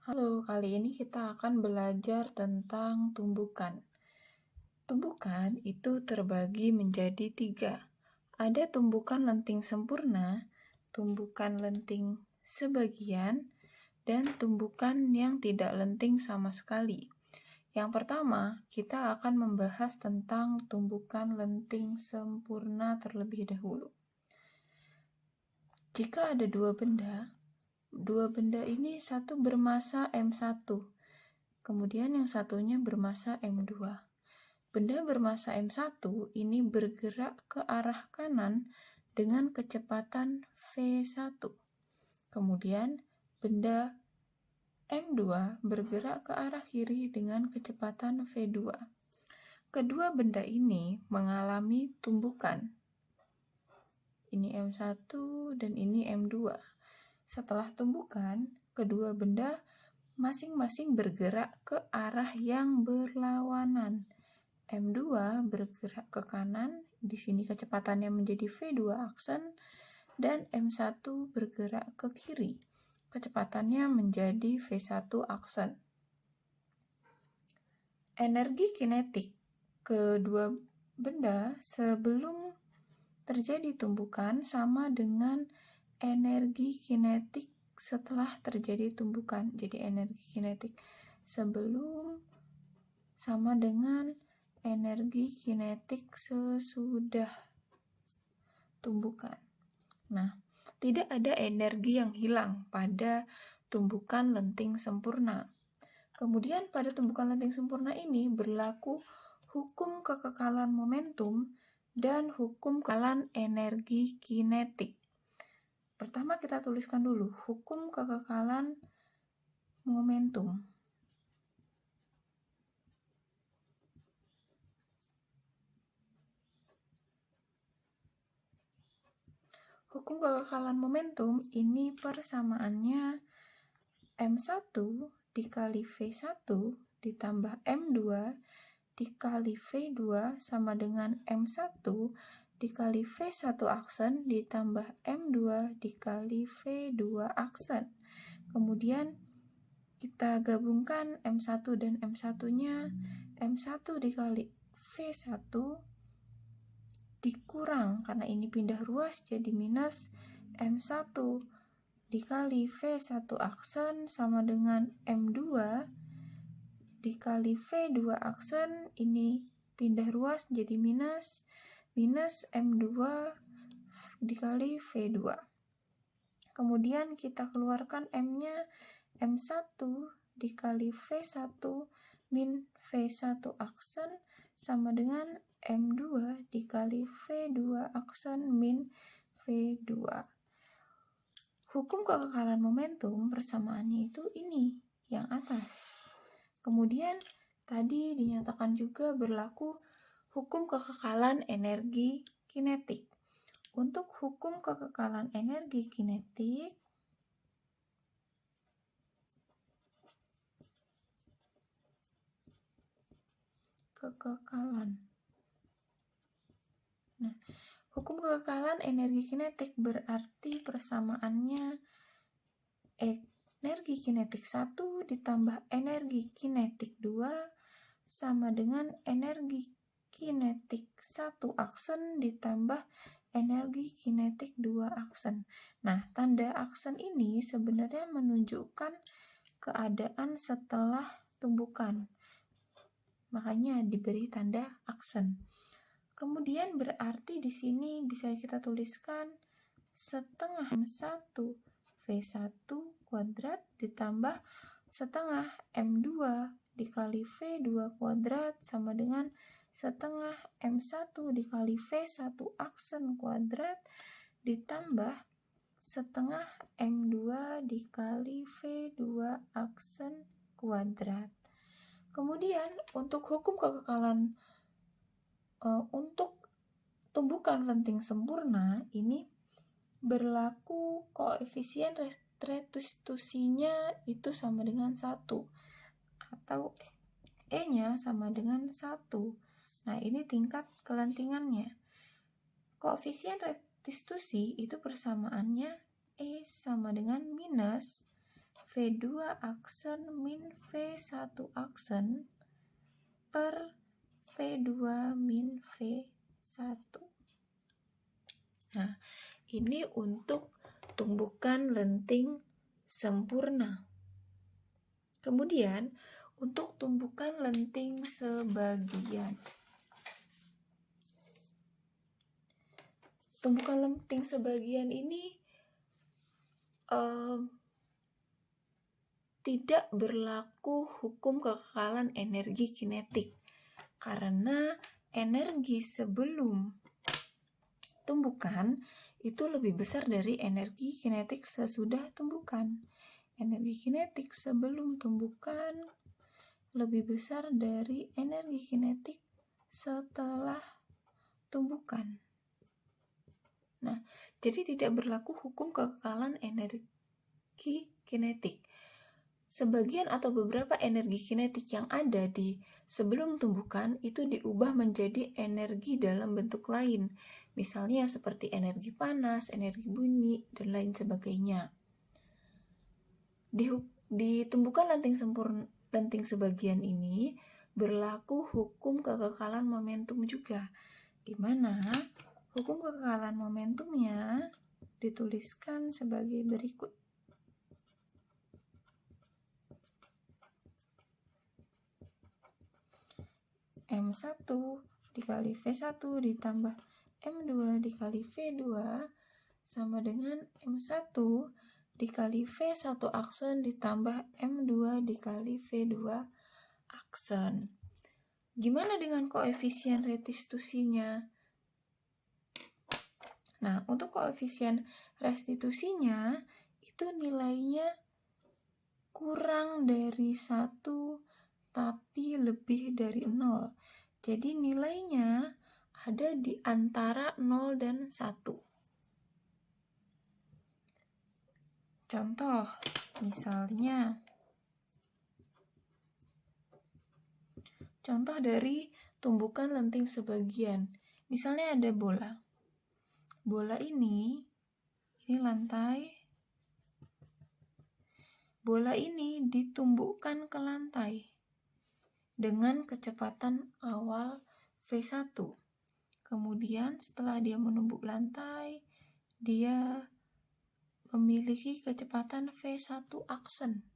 Halo, kali ini kita akan belajar tentang tumbukan. Tumbukan itu terbagi menjadi 3. Ada tumbukan lenting sempurna, tumbukan lenting sebagian, dan tumbukan yang tidak lenting sama sekali. Yang pertama, kita akan membahas tentang tumbukan lenting sempurna terlebih dahulu. Jika ada dua benda ini satu bermasa M1, kemudian yang satunya bermasa M2. Benda bermasa M1 ini bergerak ke arah kanan dengan kecepatan V1. Kemudian benda M2 bergerak ke arah kiri dengan kecepatan V2. Kedua benda ini mengalami tumbukan. Ini M1 dan ini M2. Setelah tumbukan, kedua benda masing-masing bergerak ke arah yang berlawanan. M2 bergerak ke kanan, di sini kecepatannya menjadi V2 aksen, dan M1 bergerak ke kiri, kecepatannya menjadi V1 aksen. Energi kinetik kedua benda sebelum terjadi tumbukan sama dengan energi kinetik setelah terjadi tumbukan. Jadi energi kinetik sebelum sama dengan energi kinetik sesudah tumbukan. Nah, tidak ada energi yang hilang pada tumbukan lenting sempurna. Kemudian pada tumbukan lenting sempurna ini berlaku hukum kekekalan momentum dan hukum kekekalan energi kinetik. Pertama kita tuliskan dulu hukum kekekalan momentum. Hukum kekekalan momentum ini persamaannya M1 dikali V1 ditambah M2 dikali V2 sama dengan M1 dikali V1 aksen ditambah M2 dikali V2 aksen. Kemudian kita gabungkan M1 dan M1-nya. M1 dikali V1 dikurang, karena ini pindah ruas jadi minus M1 dikali V1 aksen sama dengan M2 dikali V2 aksen, ini pindah ruas jadi minus M2 dikali V2. Kemudian kita keluarkan M-nya, M1 dikali V1 min V1 aksen sama dengan M2 dikali V2 aksen min V2. Hukum kekekalan momentum persamaannya itu ini, yang atas. Kemudian tadi dinyatakan juga berlaku hukum kekekalan energi kinetik. Untuk hukum kekekalan energi kinetik, hukum kekekalan energi kinetik berarti persamaannya energi kinetik 1 ditambah energi kinetik 2 sama dengan energi kinetik 1 aksen ditambah energi kinetik 2 aksen. Nah, tanda aksen ini sebenarnya menunjukkan keadaan setelah tumbukan. Makanya diberi tanda aksen. Kemudian berarti di sini bisa kita tuliskan setengah M1 V1 kuadrat ditambah setengah M2 dikali V2 kuadrat sama dengan setengah M1 dikali V1 aksen kuadrat ditambah setengah M2 dikali V2 aksen kuadrat. Kemudian untuk hukum kekekalan untuk tumbukan lenting sempurna ini berlaku koefisien restitusinya itu sama dengan 1 atau E-nya sama dengan 1. Nah, ini tingkat kelentingannya. Koefisien restitusi itu persamaannya E sama dengan minus V2 aksen min V1 aksen per V2 min V1. Nah, ini untuk tumbukan lenting sempurna. Kemudian, untuk tumbukan lenting sebagian. Tumbukan lenting sebagian ini tidak berlaku hukum kekekalan energi kinetik, karena energi sebelum tumbukan itu lebih besar dari energi kinetik sesudah tumbukan. Energi kinetik sebelum tumbukan lebih besar dari energi kinetik setelah tumbukan. Nah, jadi tidak berlaku hukum kekekalan energi kinetik. Sebagian atau beberapa energi kinetik yang ada di sebelum tumbukan itu diubah menjadi energi dalam bentuk lain. Misalnya seperti energi panas, energi bunyi, dan lain sebagainya. Di tumbukan lenting sebagian ini berlaku hukum kekekalan momentum juga, di mana hukum kekekalan momentumnya dituliskan sebagai berikut. M1 dikali V1 ditambah M2 dikali V2 sama dengan M1 dikali V1 aksen ditambah M2 dikali V2 aksen. Gimana dengan koefisien restitusinya? Nah, untuk koefisien restitusinya itu nilainya kurang dari 1 tapi lebih dari 0. Jadi nilainya ada di antara 0 dan 1. Contoh, misalnya contoh dari tumbukan lenting sebagian. Misalnya ada bola. Bola ini lantai. Bola ini ditumbukkan ke lantai dengan kecepatan awal V1. Kemudian setelah dia menumbuk lantai, dia memiliki kecepatan V1 aksen.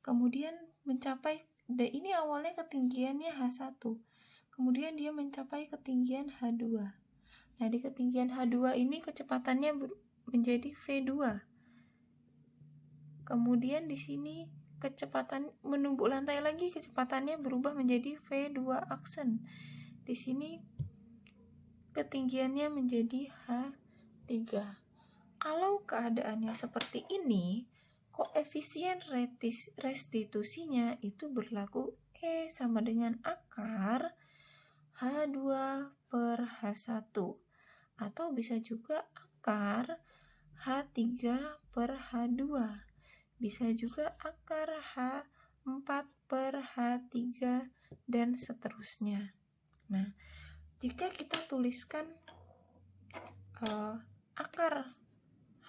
Kemudian mencapai, ini awalnya ketinggiannya H1. Kemudian dia mencapai ketinggian H2. Nah, di ketinggian H2 ini kecepatannya menjadi V2. Kemudian di sini kecepatan menumbuk lantai lagi, kecepatannya berubah menjadi V2 aksen. Di sini ketinggiannya menjadi H3. Kalau keadaannya seperti ini, koefisien restitusinya itu berlaku E sama dengan akar H2 per H1. Atau bisa juga akar H3 per H2. Bisa juga akar H4 per H3 dan seterusnya. Nah, jika kita tuliskan akar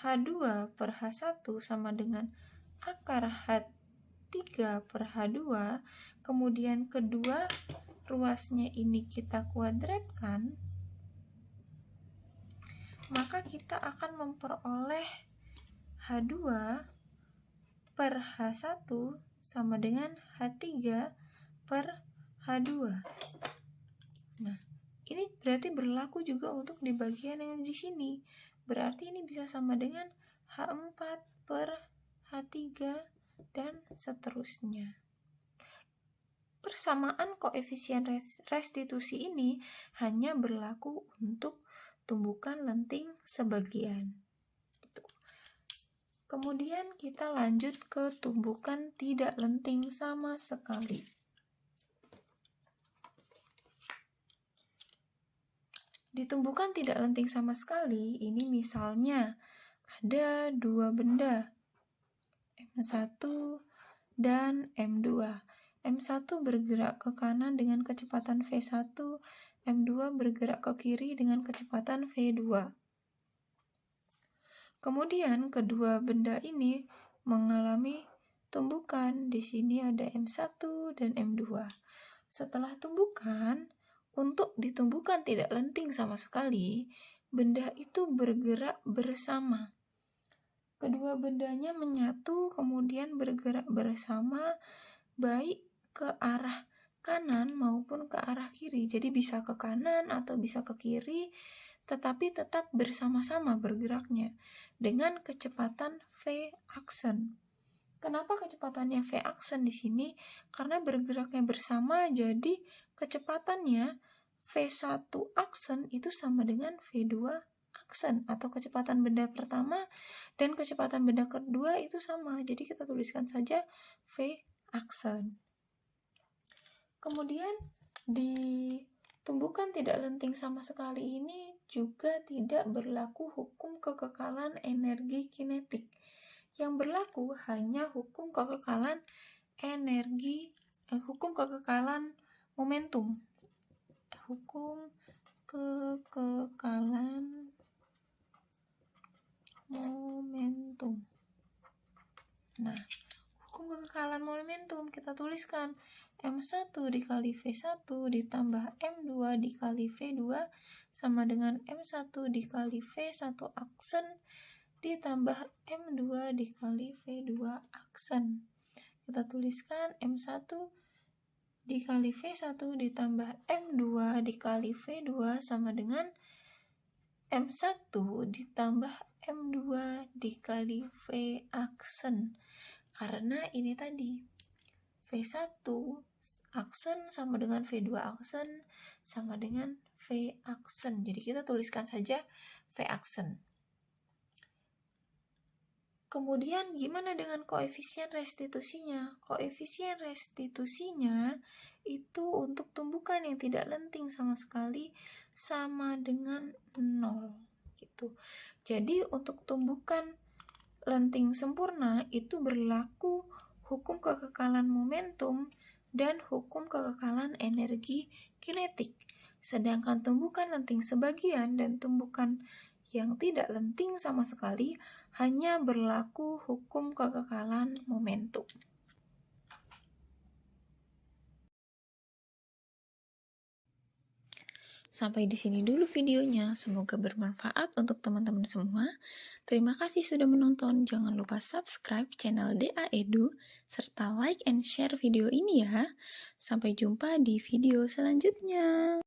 H2 per H1 sama dengan akar H3 per H2, kemudian kedua ruasnya ini kita kuadratkan, maka kita akan memperoleh H2 per H1 sama dengan H3 per H2. Nah, ini berarti berlaku juga untuk di bagian yang di sini. Berarti ini bisa sama dengan H4 per H3 dan seterusnya. Persamaan koefisien restitusi ini hanya berlaku untuk tumbukan lenting sebagian. Kemudian kita lanjut ke tumbukan tidak lenting sama sekali. Di tumbukan tidak lenting sama sekali, ini misalnya ada dua benda, M1 dan M2. M1 bergerak ke kanan dengan kecepatan V1, M2 bergerak ke kiri dengan kecepatan V2. Kemudian kedua benda ini mengalami tumbukan. Di sini ada M1 dan M2. Setelah tumbukan, untuk di tumbukan tidak lenting sama sekali, benda itu bergerak bersama. Kedua bendanya menyatu, kemudian bergerak bersama, baik ke arah kanan maupun ke arah kiri. Jadi bisa ke kanan atau bisa ke kiri, tetapi tetap bersama-sama bergeraknya dengan kecepatan v-aksen. Kenapa kecepatannya v-aksen di sini? Karena bergeraknya bersama, jadi kecepatannya v1 aksen itu sama dengan v2 aksen, atau kecepatan benda pertama dan kecepatan benda kedua itu sama. Jadi kita tuliskan saja v-aksen. Kemudian di tumbukan tidak lenting sama sekali ini juga tidak berlaku hukum kekekalan energi kinetik. Yang berlaku hanya hukum kekekalan hukum kekekalan momentum. Hukum kekekalan momentum. Nah, hukum kekekalan momentum kita tuliskan M1 dikali V1 ditambah M2 dikali V2 sama dengan M1 dikali V1 aksen ditambah M2 dikali V2 aksen. Kita tuliskan M1 dikali V1 ditambah M2 dikali V2 sama dengan M1 ditambah M2 dikali V aksen. Karena ini tadi V1 aksen sama dengan V2 aksen sama dengan V aksen. Jadi kita tuliskan saja V aksen. Kemudian gimana dengan koefisien restitusinya? Koefisien restitusinya itu untuk tumbukan yang tidak lenting sama sekali sama dengan 0 gitu. Jadi untuk tumbukan lenting sempurna itu berlaku hukum kekekalan momentum dan hukum kekekalan energi kinetik. Sedangkan tumbukan lenting sebagian dan tumbukan yang tidak lenting sama sekali hanya berlaku hukum kekekalan momentum. Sampai di sini dulu videonya. Semoga bermanfaat untuk teman-teman semua. Terima kasih sudah menonton. Jangan lupa subscribe channel DA Edu serta like and share video ini ya. Sampai jumpa di video selanjutnya.